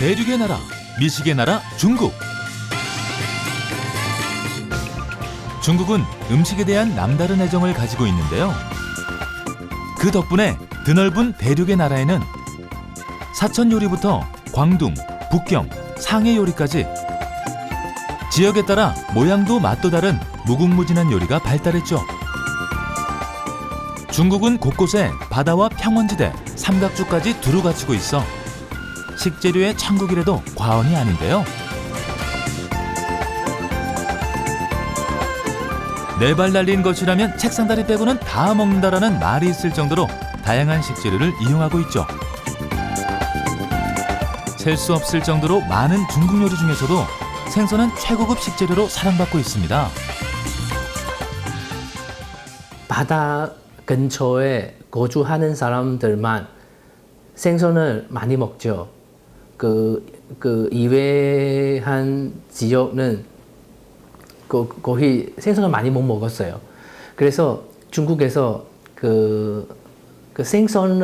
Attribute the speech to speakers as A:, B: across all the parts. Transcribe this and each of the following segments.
A: 대륙의 나라, 미식의 나라 중국. 중국은 음식에 대한 남다른 애정을 가지고 있는데요. 그 덕분에 드넓은 대륙의 나라에는 사천 요리부터 광둥, 북경, 상해 요리까지 지역에 따라 모양도 맛도 다른 무궁무진한 요리가 발달했죠. 중국은 곳곳에 바다와 평원지대, 삼각주까지 두루 갖추고 있어 식재료의 천국이라도 과언이 아닌데요. 네 발 달린 것이라면 책상다리 빼고는 다 먹는다라는 말이 있을 정도로 다양한 식재료를 이용하고 있죠. 셀 수 없을 정도로 많은 중국 요리 중에서도 생선은 최고급 식재료로 사랑받고 있습니다.
B: 바다 근처에 거주하는 사람들만 생선을 많이 먹죠. 그 이외한 지역은 거의 생선을 많이 못 먹었어요. 그래서 중국에서 생선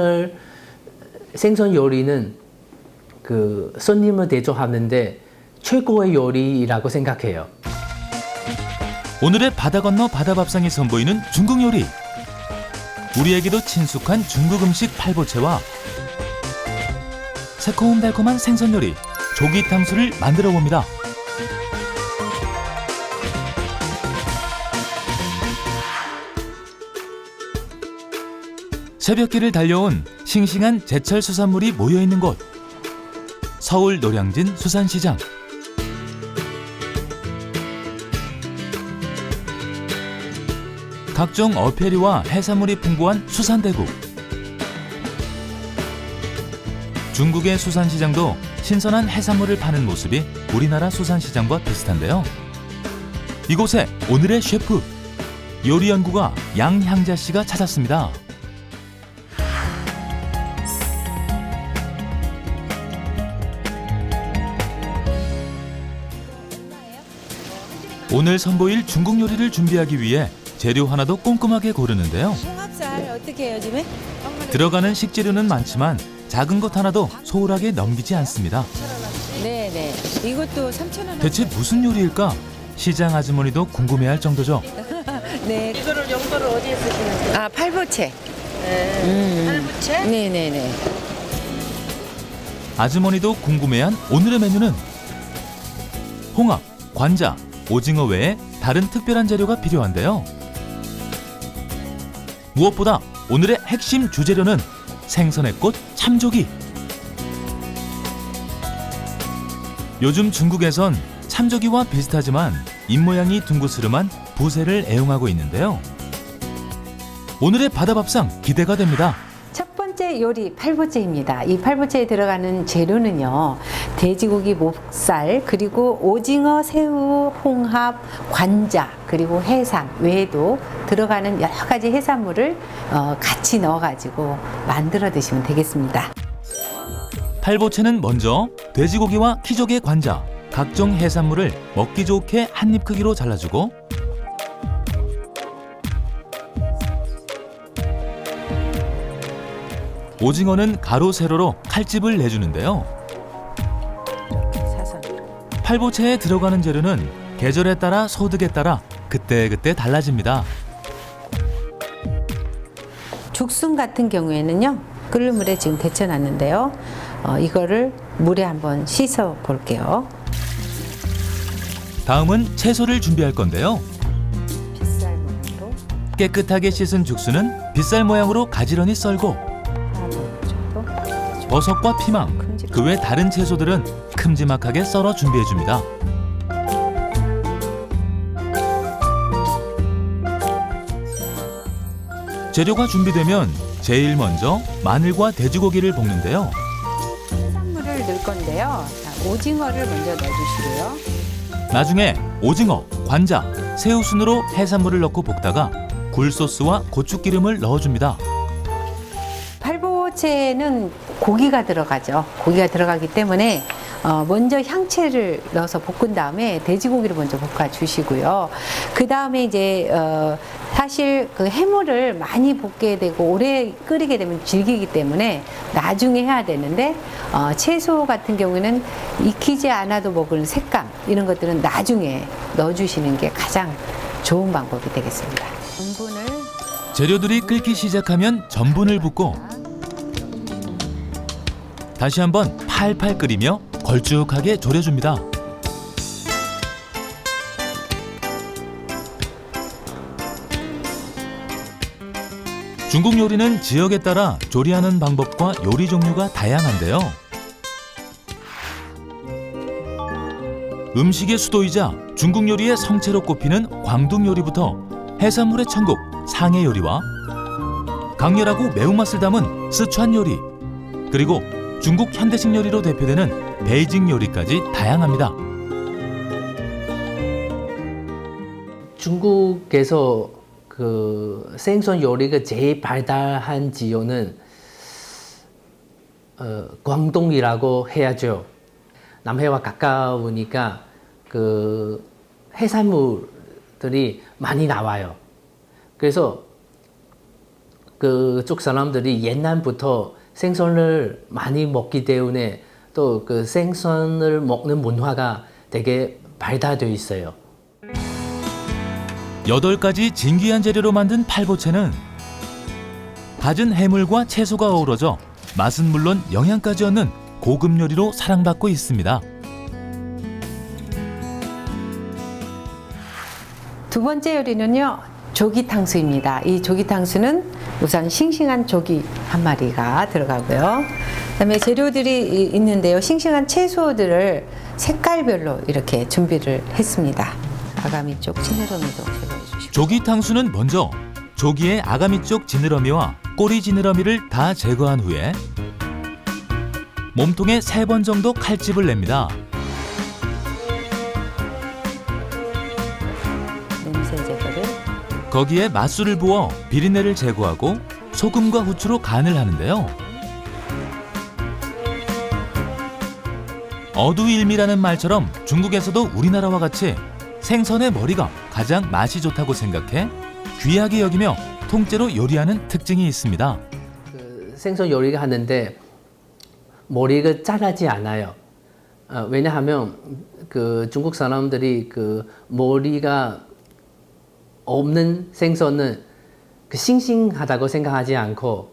B: 요리는 손님을 대접하는데 최고의 요리라고 생각해요.
A: 오늘의 바다 건너 바다밥상이 선보이는 중국 요리. 우리에게도 친숙한 중국 음식 팔보채와 새콤달콤한 생선 요리, 조기탕수를 만들어 봅니다. 새벽길을 달려온 싱싱한 제철 수산물이 모여있는 곳. 서울 노량진 수산시장. 각종 어패류와 해산물이 풍부한 수산대국. 중국의 수산시장도 신선한 해산물을 파는 모습이 우리나라 수산시장과 비슷한데요. 이곳에 오늘의 셰프, 요리연구가 양향자 씨가 찾았습니다. 오늘 선보일 중국 요리를 준비하기 위해 재료 하나도 꼼꼼하게 고르는데요.
C: 홍합살 어떻게 해요, 요즘에?
A: 들어가는 식재료는 많지만 작은 것 하나도 소홀하게 넘기지 않습니다.
C: 네네. 이것도 3,000원.
A: 대체 무슨 요리일까? 시장 아주머니도 궁금해할 정도죠.
C: 네.
D: 이거를 용도를 어디에 쓰시는 거예요?
C: 아, 팔보채.
D: 팔부채?
C: 네네네.
A: 아주머니도 궁금해한 오늘의 메뉴는 홍합, 관자, 오징어 외에 다른 특별한 재료가 필요한데요. 무엇보다 오늘의 핵심 주재료는 생선의 꽃 참조기. 요즘 중국에선 참조기와 비슷하지만 입모양이 둥그스름한 부새를 애용하고 있는데요. 오늘의 바다밥상 기대가 됩니다.
E: 첫 번째 요리 팔보채입니다. 이 팔보채에 들어가는 재료는요, 돼지고기 목살, 그리고 오징어, 새우, 홍합, 관자, 그리고 해삼 외에도 들어가는 여러 가지 해산물을 같이 넣어가지고 만들어 드시면 되겠습니다.
A: 팔보채는 먼저 돼지고기와 키조개 관자, 각종 해산물을 먹기 좋게 한 입 크기로 잘라주고 오징어는 가로 세로로 칼집을 내주는데요. 팔보채에 들어가는 재료는 계절에 따라 소득에 따라 그때그때 달라집니다.
E: 죽순 같은 경우에는요, 끓는 물에 지금 데쳐놨는데요. 이거를 물에 한번 씻어 볼게요.
A: 다음은 채소를 준비할 건데요.
E: 빗살 모양으로
A: 깨끗하게 씻은 죽순은 빗살 모양으로 가지런히 썰고
E: 하나 정도.
A: 버섯과 피망, 그 외 다른 채소들은 큼지막하게 썰어 준비해줍니다. 재료가 준비되면 제일 먼저 마늘과 돼지고기를 볶는데요.
E: 해산물을 넣을 건데요. 자, 오징어를 먼저 넣어주시고요.
A: 나중에 오징어, 관자, 새우순으로 해산물을 넣고 볶다가 굴소스와 고추기름을 넣어줍니다.
E: 팔보채는 고기가 들어가죠. 고기가 들어가기 때문에 먼저 향채를 넣어서 볶은 다음에 돼지고기를 먼저 볶아 주시고요. 그 다음에 이제 사실 그 해물을 많이 볶게 되고 오래 끓이게 되면 질기기 때문에 나중에 해야 되는데 채소 같은 경우에는 익히지 않아도 먹을 색감 이런 것들은 나중에 넣어주시는 게 가장 좋은 방법이 되겠습니다. 전분을
A: 재료들이 끓기 시작하면 전분을 붓고 다시 한번 팔팔 끓이며 걸쭉하게 졸여줍니다. 중국 요리는 지역에 따라 조리하는 방법과 요리 종류가 다양한데요. 음식의 수도이자 중국 요리의 성체로 꼽히는 광둥 요리부터 해산물의 천국 상해 요리와 강렬하고 매운맛을 담은 스촨 요리, 그리고 중국 현대식 요리로 대표되는 베이징 요리까지 다양합니다.
B: 중국에서 그 생선 요리가 제일 발달한 지역은 광동이라고 해야죠. 남해와 가까우니까 그 해산물들이 많이 나와요. 그래서 그쪽 사람들이 옛날부터 생선을 많이 먹기 때문에 또 그 생선을 먹는 문화가 되게 발달되어 있어요.
A: 8가지 진귀한 재료로 만든 팔보채는 갖은 해물과 채소가 어우러져 맛은 물론 영양까지 얻는 고급 요리로 사랑받고 있습니다.
E: 두 번째 요리는요, 조기탕수입니다. 이 조기탕수는 우선 싱싱한 조기 한 마리가 들어가고요. 그다음에 재료들이 있는데요, 싱싱한 채소들을 색깔별로 이렇게 준비를 했습니다. 아가미 쪽 지느러미도 제거해 주시고.
A: 조기 탕수는 먼저 조기의 아가미 쪽 지느러미와 꼬리 지느러미를 다 제거한 후에 몸통에 3번 정도 칼집을 냅니다.
E: 냄새 제거를.
A: 거기에 맛술을 부어 비린내를 제거하고 소금과 후추로 간을 하는데요. 어두일미라는 말처럼 중국에서도 우리나라와 같이 생선의 머리가 가장 맛이 좋다고 생각해 귀하게 여기며 통째로 요리하는 특징이 있습니다.
B: 그 생선 요리가 하는데 머리가 자라지 않아요. 왜냐하면 그 중국 사람들이 그 머리가 없는 생선은 그 싱싱하다고 생각하지 않고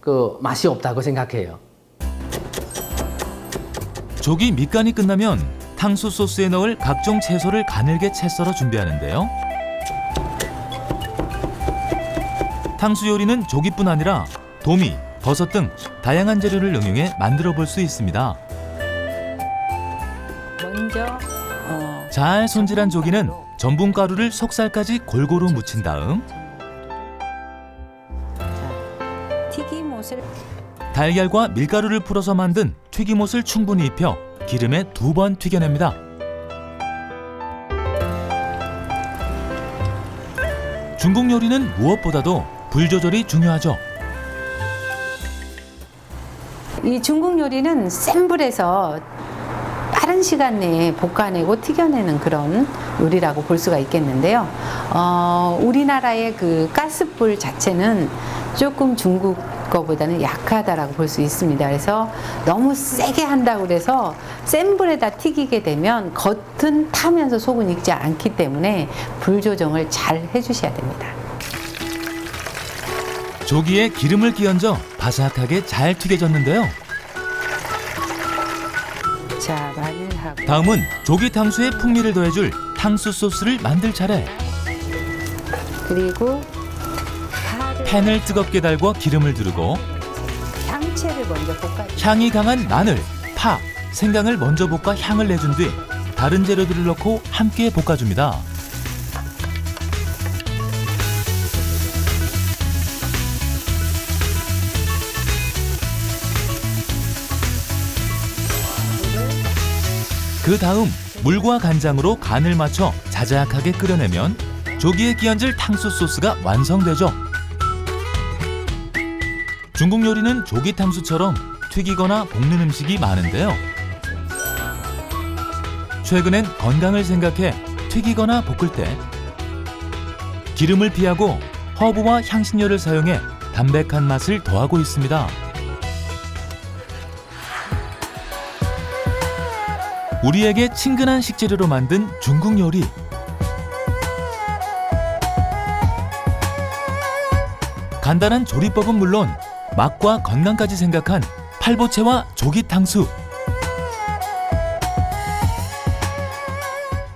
B: 그 맛이 없다고 생각해요.
A: 조기 밑간이 끝나면 탕수 소스에 넣을 각종 채소를 가늘게 채 썰어 준비하는데요. 탕수 요리는 조기뿐 아니라 도미, 버섯 등 다양한 재료를 응용해 만들어 볼 수 있습니다.
E: 먼저
A: 잘 손질한 조기는 전분가루를 속살까지 골고루 묻힌 다음
E: 튀김옷을
A: 달걀과 밀가루를 풀어서 만든 튀김옷을 충분히 입혀 기름에 2번 튀겨냅니다. 중국 요리는 무엇보다도 불 조절이 중요하죠.
E: 이 중국 요리는 센 불에서 빠른 시간 내에 볶아내고 튀겨내는 그런 요리라고 볼 수가 있겠는데요. 우리나라의 그 가스불 자체는 조금 중국 거보다는 약하다라고 볼 수 있습니다. 그래서 너무 세게 한다고 그래서 센 불에다 튀기게 되면 겉은 타면서 속은 익지 않기 때문에 불 조정을 잘 해주셔야 됩니다.
A: 조기에 기름을 끼얹어 바삭하게 잘 튀겨졌는데요.
E: 자, 마늘하고
A: 다음은 조기 탕수에 풍미를 더해줄 탕수 소스를 만들 차례.
E: 그리고
A: 팬을 뜨겁게 달궈 기름을 두르고
E: 향채를 먼저 볶아주세요.
A: 향이 강한 마늘, 파, 생강을 먼저 볶아 향을 내준 뒤 다른 재료들을 넣고 함께 볶아줍니다. 그 다음 물과 간장으로 간을 맞춰 자작하게 끓여내면 조기에 끼얹을 탕수 소스가 완성되죠. 중국 요리는 조기 탕수처럼 튀기거나 볶는 음식이 많은데요. 최근엔 건강을 생각해 튀기거나 볶을 때 기름을 피하고 허브와 향신료를 사용해 담백한 맛을 더하고 있습니다. 우리에게 친근한 식재료로 만든 중국 요리. 간단한 조리법은 물론 맛과 건강까지 생각한 팔보채와 조깃탕수.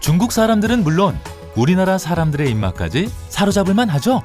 A: 중국 사람들은 물론 우리나라 사람들의 입맛까지 사로잡을 만하죠.